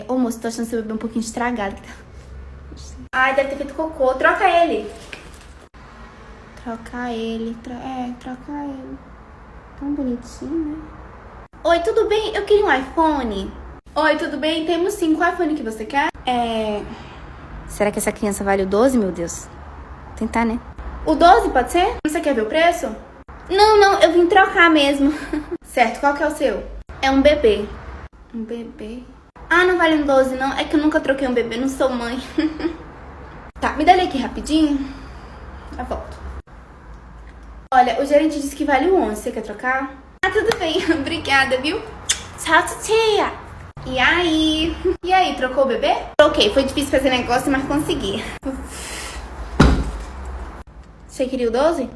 Ô moço, tô achando seu bebê um pouquinho estragado. Ai, deve ter feito cocô. Troca ele. Trocar ele. Trocar ele. Tão bonitinho, né? Oi, tudo bem? Eu queria um iPhone. Oi, tudo bem? Temos sim. Qual iPhone que você quer? Será que essa criança vale o 12, meu Deus? Tentar, né? O 12 pode ser? Você quer ver o preço? Não, eu vim trocar mesmo. Certo, qual que é o seu? É um bebê. Um bebê? Ah, não vale um 12 não. É que eu nunca troquei um bebê, não sou mãe. Tá, me dá ele aqui rapidinho. Eu volto. Olha, o gerente disse que vale o 11. Você quer trocar? Ah, tudo bem. Obrigada, viu? Tchau, tia. E aí? E aí, trocou o bebê? Troquei. Foi difícil fazer negócio, mas consegui. Você queria o 12?